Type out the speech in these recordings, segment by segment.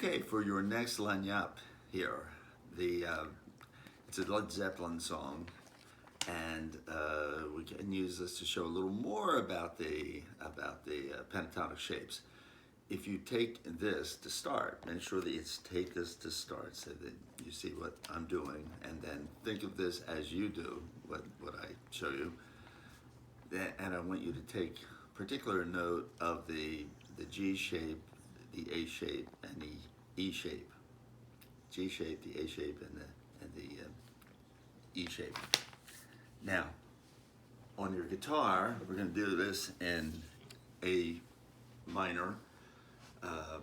Okay, for your next lagniappe here, it's a Led Zeppelin song, and we can use this to show a little more about the pentatonic shapes. If you take this to start, make sure that you take this to start so that you see what I'm doing, and then think of this as you do what I show you. And I want you to take particular note of the G shape, the A shape, and the E shape. G shape, the A shape, and the E shape. Now, on your guitar, we're going to do this in A minor, A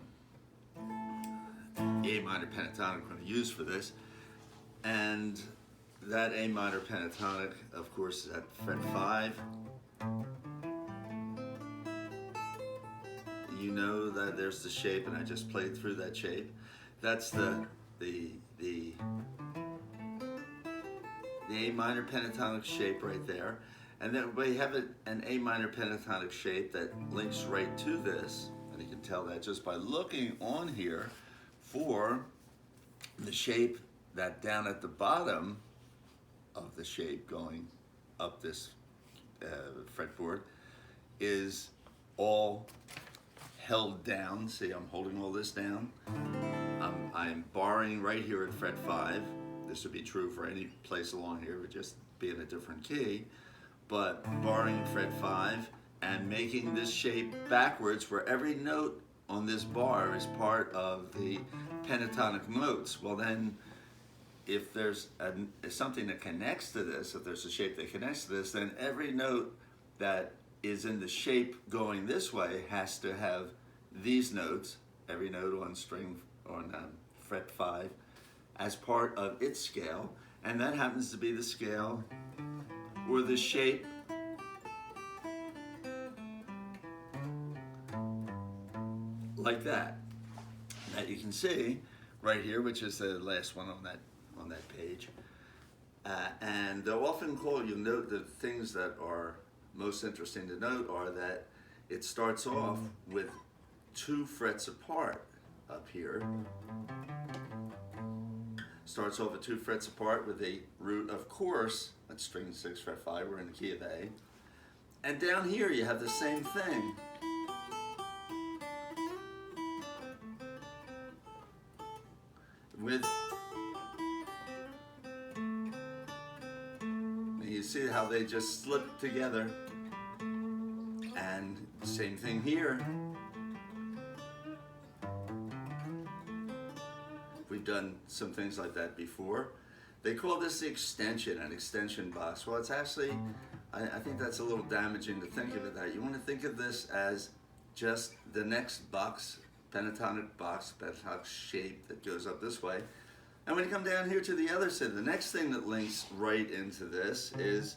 minor pentatonic we're going to use for this, and that A minor pentatonic, of course, is at fret 5. You know that there's the shape, and I just played through that shape. That's the A minor pentatonic shape right there. And then we have an A minor pentatonic shape that links right to this, and you can tell that just by looking on here for the shape that down at the bottom of the shape going up this fretboard is all held down. See, I'm holding all this down. I'm barring right here at fret 5. This would be true for any place along here, it would just be in a different key. But barring fret 5 and making this shape backwards where every note on this bar is part of the pentatonic notes. Well then, if there's something that connects to this, if there's a shape that connects to this, then every note that is in the shape going this way has to have these notes, every note on fret 5, as part of its scale, and that happens to be the scale or the shape like that you can see right here, which is the last one on that page. And they'll often call, you'll note the things that are most interesting to note are that it starts off with 2 frets apart up here. Starts off with 2 frets apart with a root, of course, that's string 6 fret 5, we're in the key of A. And down here you have the same thing. With, you see how they just slip together. And same thing here. We've done some things like that before. They call this the extension, an extension box. Well, it's actually, I think that's a little damaging to think of it that. You want to think of this as just the next box, pentatonic shape that goes up this way. And when you come down here to the other side, the next thing that links right into this is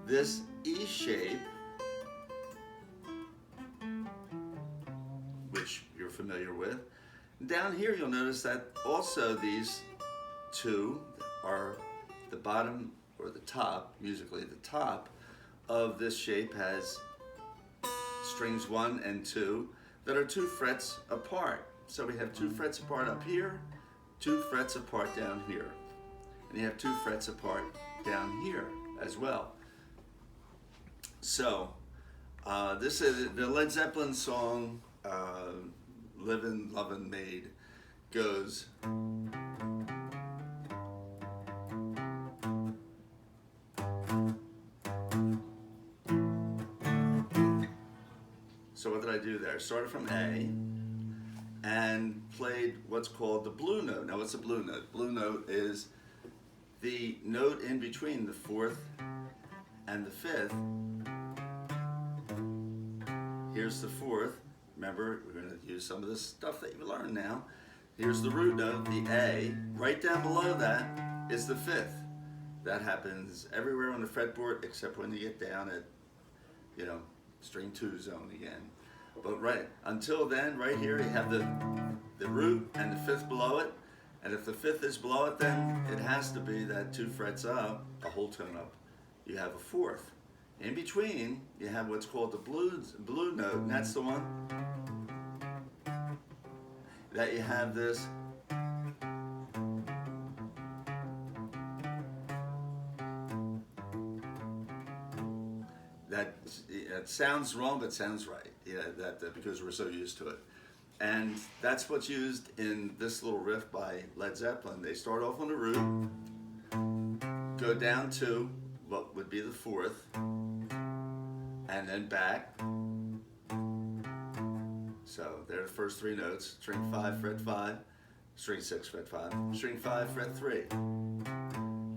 this E shape, which you're familiar with. Down here you'll notice that also these 2 are the bottom or the top, musically the top of this shape has strings 1 and 2 that are 2 frets apart. So we have 2 frets apart up here, 2 frets apart down here. And you have 2 frets apart down here as well. So this is the Led Zeppelin song, Livin', Lovin', Made, goes. So what did I do there? Started from A and played what's called the blue note. Now what's a blue note? Blue note is the note in between the 4th and the 5th. Here's the 4th. Remember, we're going to use some of this stuff that you learned now. Here's the root note, the A. Right down below that is the 5th. That happens everywhere on the fretboard except when you get down at, string 2 zone again. But right until then, right here, you have the root and the 5th below it. And if the 5th is below it, then it has to be that 2 frets up, a whole tone up. You have a 4th. In between, you have what's called the blue note, and that's the one that you have this that it sounds wrong but sounds right, because we're so used to it. And that's what's used in this little riff by Led Zeppelin. They start off on the root, go down to what would be the fourth, and then back. So there are the first three notes: string 5, fret 5, string 6, fret 5, string 5, fret 3,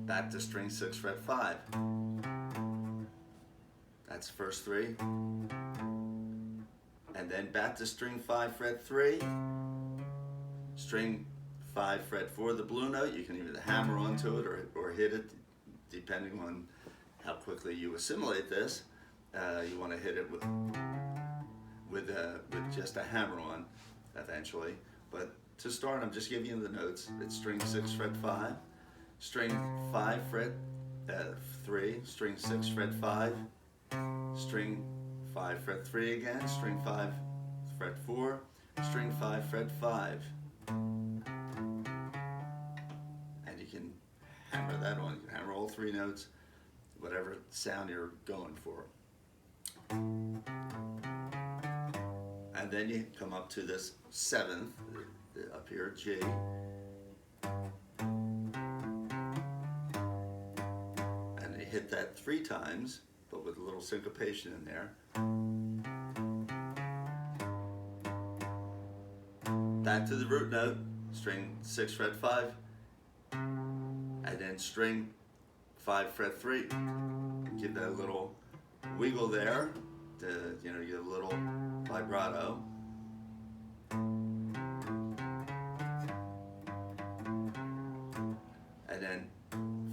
back to string 6, fret 5. That's the first three. And then back to string 5, fret 3, string 5, fret 4, the blue note. You can either hammer onto it or hit it, depending on how quickly you assimilate this. You want to hit it with just a hammer on eventually. But to start, I'm just giving you the notes. It's string 6, fret 5, string 5, fret 3, string 6, fret 5, string 5, fret 3 again, string 5, fret 4, string 5, fret 5. And you can hammer that on. You can hammer all three notes, whatever sound you're going for. And then you come up to this seventh, up here, G. And you hit that 3 times, but with a little syncopation in there. Back to the root note, string 6, fret 5, and then string 5, fret 3. Give that a little wiggle there to, get a little vibrato. And then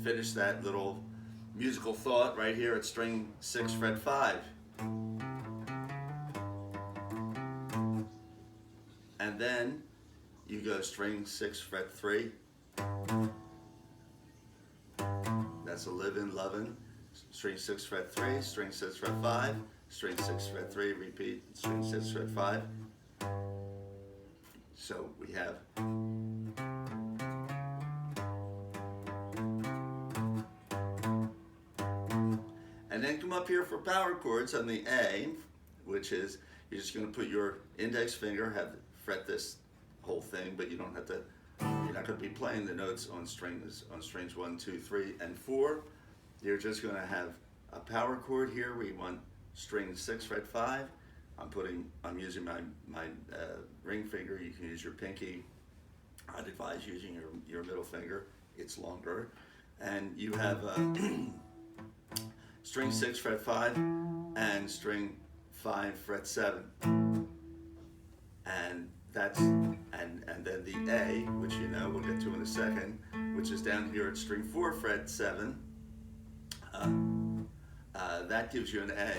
finish that little musical thought right here at string 6, fret 5. And then you go string 6, fret 3. That's a livin', lovin'. String 6, fret 3, string 6, fret 5, string 6, fret 3, repeat, string 6, fret 5. So we have and then come up here for power chords on the A, which is you're just going to put your index finger, fret this whole thing, but you don't have to. You're not going to be playing the notes on strings 1, 2, 3, and 4. You're just going to have a power chord here where you want string 6, fret 5. I'm using my ring finger. You can use your pinky. I'd advise using your middle finger. It's longer, and you have string 6, fret 5, and string 5, fret 7, and that's and then the A, which we'll get to in a second, which is down here at string 4, fret 7. That gives you an A,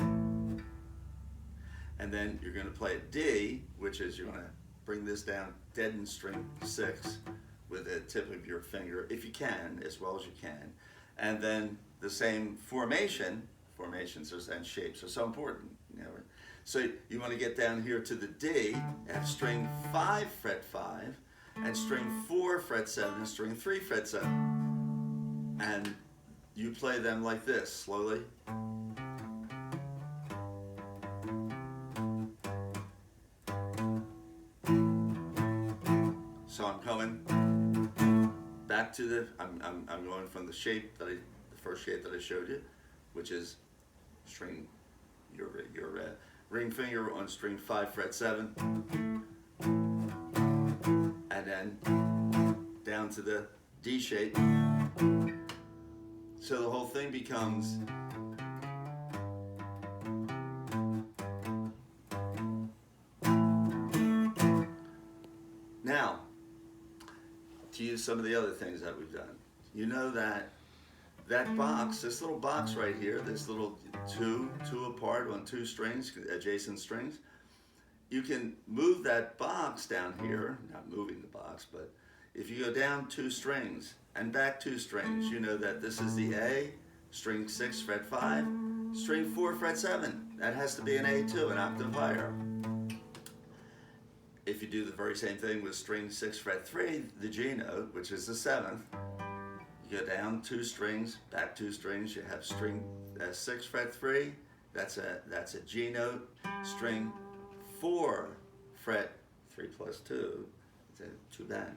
and then you're going to play a D, which is you're going to bring this down dead in string 6 with the tip of your finger, if you can, as well as you can, and then the same formations and shapes are so important. So you want to get down here to the D, F string 5, fret 5, and string 4, fret 7, and string 3, fret 7. And you play them like this, slowly. So I'm coming back to I'm going from the shape the first shape that I showed you, which is string, your ring finger on string 5, fret 7, and then down to the D shape. So the whole thing becomes now to use some of the other things that we've done. You know that box, this little box right here, this little two apart on 2 strings, adjacent strings, you can move that box down here, not moving the box, but if you go down 2 strings and back 2 strings, you know that this is the A, string 6, fret 5, string 4, fret 7. That has to be an A2, an octave higher. if you do the very same thing with string 6 fret 3, the G note, which is the 7th, you go down 2 strings, back 2 strings, you have string 6 fret 3, that's a G note, string 4 fret 3 plus 2, it's a 2 back,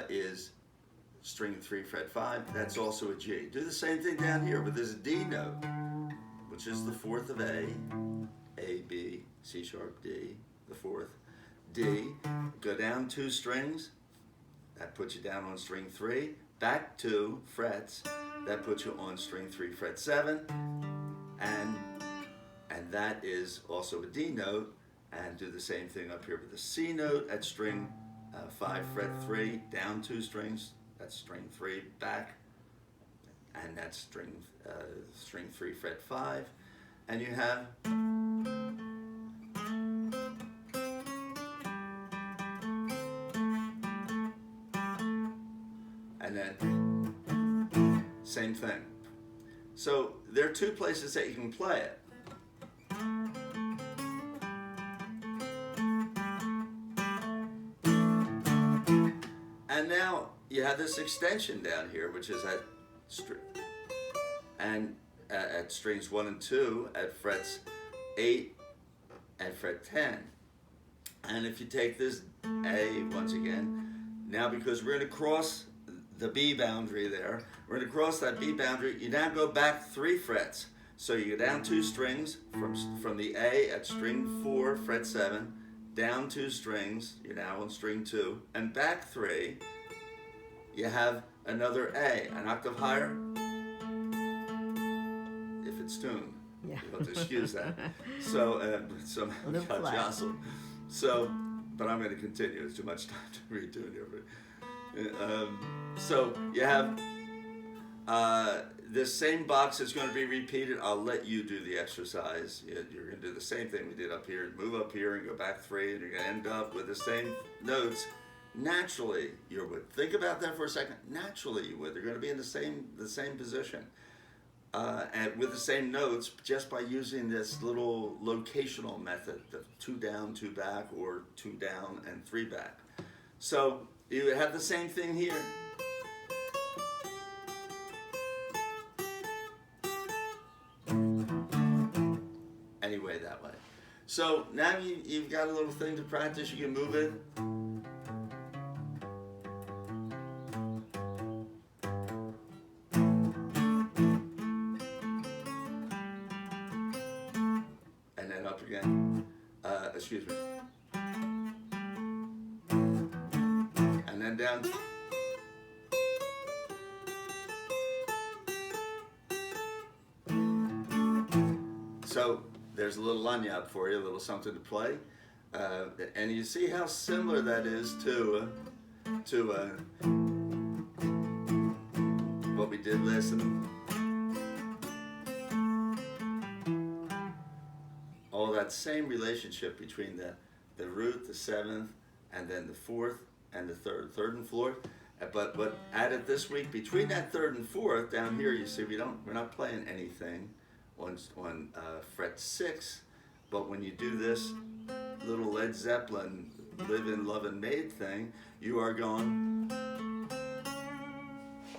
is string 3 fret 5, that's also a G. Do the same thing down here with this D note, which is the 4th of A, B, C sharp, D, the 4th, D, go down 2 strings, that puts you down on string 3, back 2 frets, that puts you on string 3 fret 7, and that is also a D note, and do the same thing up here with the C note at string 5 fret 3, down 2 strings, that's string 3 back, and that's string 3 fret 5, and you have and then same thing. So there are 2 places that you can play it. And now you have this extension down here, which is at at strings 1 and 2 at frets 8 and fret 10. And if you take this A once again, now because we're going to cross the B boundary there, we're going to cross that B boundary, you now go back 3 frets. So you go down 2 strings from the A at string 4 fret 7, down 2 strings, you're now on string 2, and back 3, you have another A, an octave higher, if it's tuned. Yeah. You'll have to excuse that. So, got jostled. So, but I'm going to continue. It's too much time to read to it. So you have this same box is going to be repeated. I'll let you do the exercise. You're going to do the same thing we did up here. Move up here and go back 3, and you're going to end up with the same notes. Naturally, you would. Think about that for a second. Naturally, you would. They're going to be in the same position. And with the same notes, just by using this little locational method, the 2 down, 2 back, or 2 down and 3 back. So you have the same thing here. Anyway, that way. So now you've got a little thing to practice. You can move it. Again, excuse me, and then down, so there's a little lagniappe for you, a little something to play, and you see how similar that is to what we did listen. All that same relationship between the root, the 7th, and then the 4th and the 3rd and 4th. But added this week between that 3rd and 4th down here, you see we're not playing anything on fret 6. But when you do this little Led Zeppelin "Live in Love and Made" thing, you are going,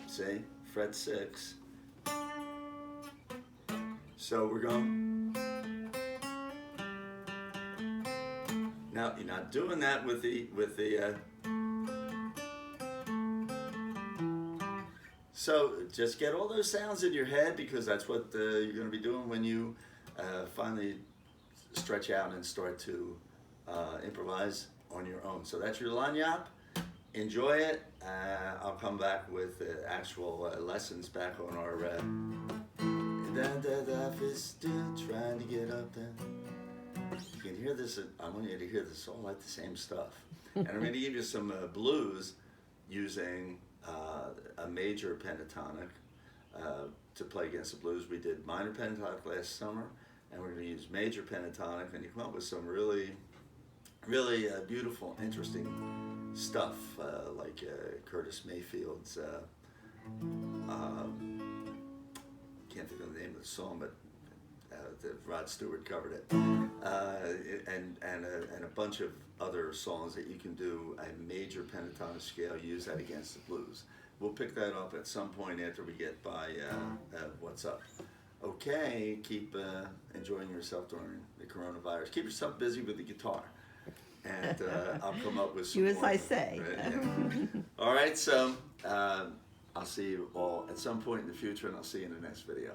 see, fret 6. So we're going. Now, you're not doing that with the so just get all those sounds in your head, because that's what you're going to be doing when you finally stretch out and start to improvise on your own. So that's your lagniappe. Enjoy it. I'll come back with actual lessons back on our still trying to get up there. You can hear this. I want you to hear this all like the same stuff. And I'm going to give you some blues using a major pentatonic to play against the blues. We did minor pentatonic last summer, and we're going to use major pentatonic, and you come up with some really, really beautiful, interesting stuff, like Curtis Mayfield's, can't think of the name of the song, but Rod Stewart covered it, and a bunch of other songs that you can do a major pentatonic scale. Use that against the blues. We'll pick that up at some point after we get by What's Up. Okay, keep enjoying yourself during the coronavirus. Keep yourself busy with the guitar, and I'll come up with some Do as more. I say. Right, yeah. All right, so I'll see you all at some point in the future, and I'll see you in the next video.